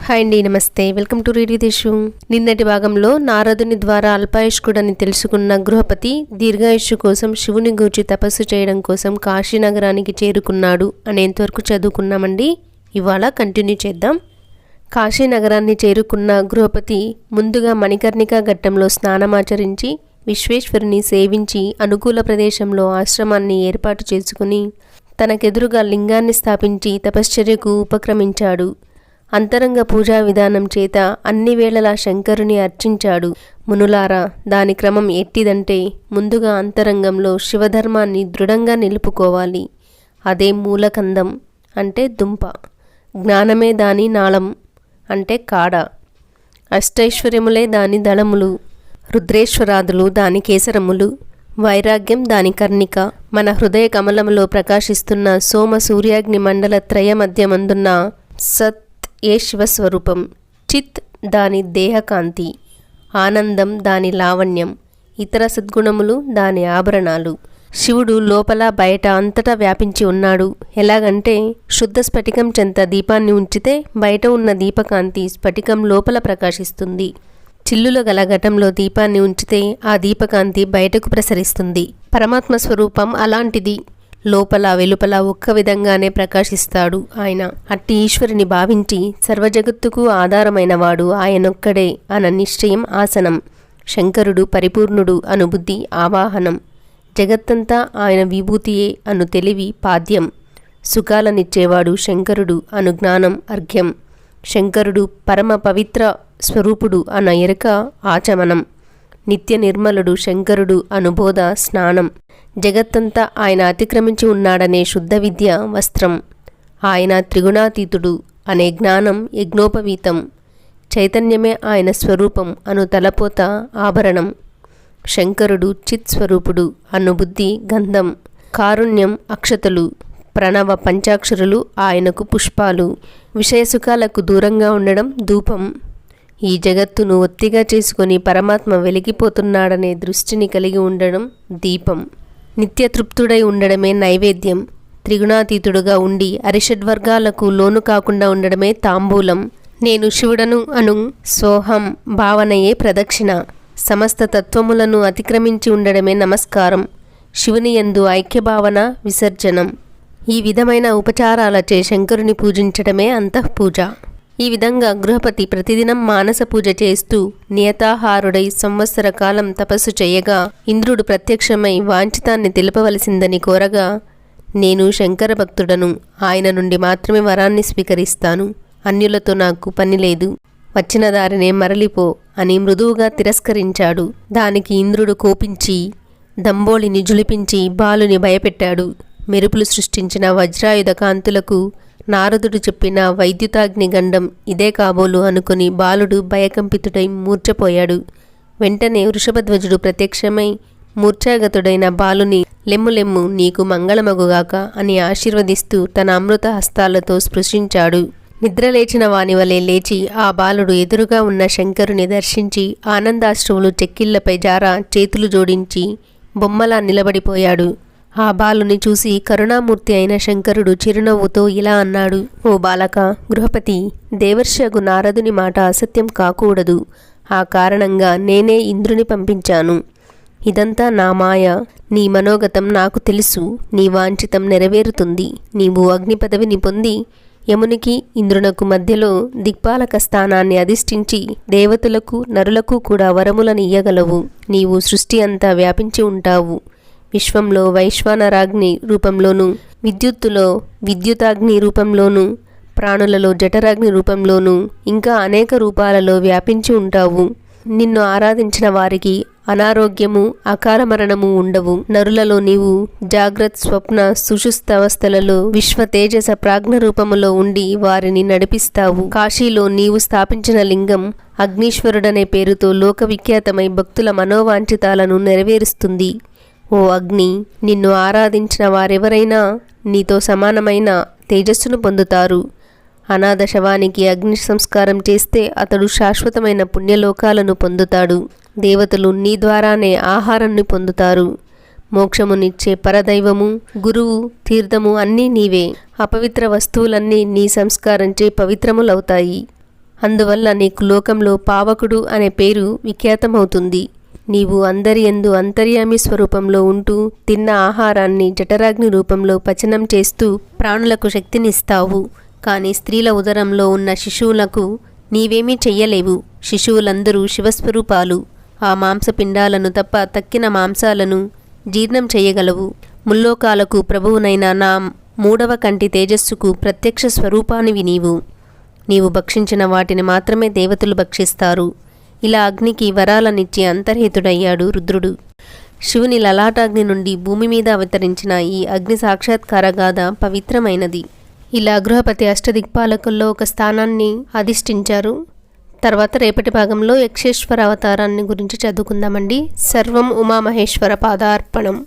Hi అండి, నమస్తే. Welcome to read with Ishu. నిన్నటి భాగంలో నారదుని ద్వారా అల్పాయుష్కుడని తెలుసుకున్న గృహపతి దీర్ఘాయుష్షు కోసం శివుని గూర్చి తపస్సు చేయడం కోసం కాశీ నగరానికి చేరుకున్నాడు అనేంతవరకు చదువుకున్నామండి. ఇవాళ కంటిన్యూ చేద్దాం. కాశీ నగరాన్ని చేరుకున్న గృహపతి ముందుగా మణికర్ణికా ఘట్టంలో స్నానమాచరించి విశ్వేశ్వరుని సేవించి అనుకూల ప్రదేశంలో ఆశ్రమాన్ని ఏర్పాటు చేసుకుని తనకెదురుగా లింగాన్ని స్థాపించి తపశ్చర్యకు ఉపక్రమించాడు. అంతరంగ పూజా విధానం చేత అన్ని వేళలా శంకరుని అర్చించాడు. మునులారా, దాని క్రమం ఎట్టిదంటే ముందుగా అంతరంగంలో శివధర్మాన్ని దృఢంగా నిలుపుకోవాలి. అదే మూలకందం అంటే దుంప, జ్ఞానమే దాని నాళం అంటే కాడ, అష్టైశ్వర్యములే దాని దళములు, రుద్రేశ్వరాదులు దాని కేసరములు, వైరాగ్యం దాని కర్ణిక. మన హృదయ కమలములో ప్రకాశిస్తున్న సోమ సూర్యాగ్ని మండల త్రయ మధ్యమందున్న సత్ ఏ శివస్వరూపం, చిత్ దాని దేహకాంతి, ఆనందం దాని లావణ్యం, ఇతర సద్గుణములు దాని ఆభరణాలు. శివుడు లోపల బయట అంతటా వ్యాపించి ఉన్నాడు. ఎలాగంటే శుద్ధ స్ఫటికం చెంత దీపాన్ని ఉంచితే బయట ఉన్న దీపకాంతి స్ఫటికం లోపల ప్రకాశిస్తుంది. చిల్లుల గల ఘటంలో దీపాన్ని ఉంచితే ఆ దీపకాంతి బయటకు ప్రసరిస్తుంది. పరమాత్మ స్వరూపం అలాంటిది. లోపల వెలుపల ఒక్క విధంగానే ప్రకాశిస్తాడు ఆయన. అట్టి ఈశ్వరుని భావించి సర్వజగత్తుకు ఆధారమైన వాడు ఆయనొక్కడే అన్న నిశ్చయం ఆసనం. శంకరుడు పరిపూర్ణుడు అనుబుద్ధి ఆవాహనం. జగత్తంతా ఆయన విభూతియే అను తెలివి పాద్యం. సుఖాలనిచ్చేవాడు శంకరుడు అను జ్ఞానం అర్ఘ్యం. శంకరుడు పరమ పవిత్ర స్వరూపుడు అన్న ఎరుక ఆచమనం. నిత్య నిర్మలుడు శంకరుడు అనుబోధ స్నానం. జగత్తంతా ఆయన అతిక్రమించి ఉన్నాడనే శుద్ధ విద్య వస్త్రం. ఆయన త్రిగుణాతీతుడు అనే జ్ఞానం యజ్ఞోపవీతం. చైతన్యమే ఆయన స్వరూపం అను తలపోత ఆభరణం. శంకరుడు చిత్ స్వరూపుడు అను బుద్ధి గంధం. కారుణ్యం అక్షతలు. ప్రణవ పంచాక్షరులు ఆయనకు పుష్పాలు. విషయసుఖాలకు దూరంగా ఉండడం ధూపం. ఈ జగత్తును ఒత్తిగా చేసుకొని పరమాత్మ వెలిగిపోతున్నాడనే దృష్టిని కలిగి ఉండడం దీపం. నిత్యతృప్తుడై ఉండడమే నైవేద్యం. త్రిగుణాతీతుడుగా ఉండి అరిషడ్వర్గాలకు లోను కాకుండా ఉండడమే తాంబూలం. నేను శివుడను అను సోహం భావనయే ప్రదక్షిణ. సమస్త తత్వములను అతిక్రమించి ఉండడమే నమస్కారం. శివుని యందు ఐక్యభావన విసర్జనం. ఈ విధమైన ఉపచారాలచే శంకరుని పూజించడమే అంతఃపూజ. ఈ విధంగా గృహపతి ప్రతిదినం మానస పూజ చేస్తూ నియతాహారుడై సంవత్సర కాలం తపస్సు చేయగా ఇంద్రుడు ప్రత్యక్షమై వాంఛితాన్ని తెలుపవలసిందని కోరగా, నేను శంకర భక్తుడను, ఆయన నుండి మాత్రమే వరాన్ని స్వీకరిస్తాను, అన్యులతో నాకు పని లేదు, వచ్చిన దారినే మరలిపో అని మృదువుగా తిరస్కరించాడు. దానికి ఇంద్రుడు కోపించి దంబోళిని జులిపించి బాలుని భయపెట్టాడు. మెరుపులు సృష్టించిన వజ్రాయుధ కాంతులకు నారదుడు చెప్పిన వైద్యుతాగ్ని గండం ఇదే కాబోలు అనుకుని బాలుడు భయకంపితుడై మూర్ఛపోయాడు. వెంటనే వృషభధ్వజుడు ప్రత్యక్షమై మూర్ఛాగతుడైన బాలుని లెమ్ము నీకు మంగళమగుగాక అని ఆశీర్వదిస్తూ తన అమృత హస్తాలతో స్పృశించాడు. నిద్రలేచిన వాని వలె లేచి ఆ బాలుడు ఎదురుగా ఉన్న శంకరుని దర్శించి ఆనందాశ్రువులు చెక్కిళ్లపై జారా చేతులు జోడించి బొమ్మలా నిలబడిపోయాడు. ఆ బాలుని చూసి కరుణామూర్తి అయిన శంకరుడు చిరునవ్వుతో ఇలా అన్నాడు: ఓ బాలక, గృహపతి, దేవర్షగు నారదుని మాట అసత్యం కాకూడదు. ఆ కారణంగా నేనే ఇంద్రుని పంపించాను. ఇదంతా నా మాయ. నీ మనోగతం నాకు తెలుసు. నీ వాంఛితం నెరవేరుతుంది. నీవు అగ్ని పదవిని పొంది యమునికి ఇంద్రునకు మధ్యలో దిక్పాలక స్థానాన్ని అధిష్ఠించి దేవతలకు నరులకు కూడా వరములను ఇయ్యగలవు. నీవు సృష్టి అంతా వ్యాపించి ఉంటావు. విశ్వంలో వైశ్వానరాగ్ని రూపంలోనూ, విద్యుత్తులో విద్యుతాగ్ని రూపంలోనూ, ప్రాణులలో జఠరాగ్ని రూపంలోనూ, ఇంకా అనేక రూపాలలో వ్యాపించి ఉంటావు. నిన్ను ఆరాధించిన వారికి అనారోగ్యము అకాల మరణము ఉండవు. నరులలో నీవు జాగ్రత్త స్వప్న సుషుప్త అవస్థలలో విశ్వ తేజస ప్రాజ్ఞ రూపములో ఉండి వారిని నడిపిస్తావు. కాశీలో నీవు స్థాపించిన లింగం అగ్నీశ్వరుడనే పేరుతో లోకవిఖ్యాతమై భక్తుల మనోవాంఛితాలను నెరవేరుస్తుంది. ఓ అగ్ని, నిన్ను ఆరాధించిన వారెవరైనా నీతో సమానమైన తేజస్సును పొందుతారు. అనాథ శవానికి అగ్ని సంస్కారం చేస్తే అతడు శాశ్వతమైన పుణ్యలోకాలను పొందుతాడు. దేవతలు నీ ద్వారానే ఆహారాన్ని పొందుతారు. మోక్షమునిచ్చే పరదైవము, గురువు, తీర్థము అన్నీ నీవే. అపవిత్ర వస్తువులన్నీ నీ సంస్కారంచే పవిత్రములవుతాయి. అందువల్ల నీకు లోకంలో పావకుడు అనే పేరు విఖ్యాతమవుతుంది. నీవు అందరి యందు అంతర్యామి స్వరూపంలో ఉంటూ తిన్న ఆహారాన్ని జఠరాగ్ని రూపంలో పచనం చేస్తూ ప్రాణులకు శక్తినిస్తావు. కానీ స్త్రీల ఉదరంలో ఉన్న శిశువులకు నీవేమీ చెయ్యలేవు. శిశువులందరూ శివస్వరూపాలు. ఆ మాంసపిండాలను తప్ప తక్కిన మాంసాలను జీర్ణం చెయ్యగలవు. ముల్లోకాలకు ప్రభువునైన నా 3వ కంటి తేజస్సుకు ప్రత్యక్ష స్వరూపానివి నీవు భక్షించిన వాటిని మాత్రమే దేవతలు భక్షిస్తారు. ఇలా అగ్నికి వరాలనిచ్చి అంతర్హితుడయ్యాడు రుద్రుడు. శివుని లలాటాగ్ని నుండి భూమి మీద అవతరించిన ఈ అగ్ని సాక్షాత్కార గాథ పవిత్రమైనది. ఇలా గృహపతి అష్టదిక్పాలకుల్లో ఒక స్థానాన్ని అధిష్ఠించారు. తర్వాత రేపటి భాగంలో యక్షేశ్వర అవతారాన్ని గురించి చదువుకుందామండి. సర్వం ఉమామహేశ్వర పాదార్పణం.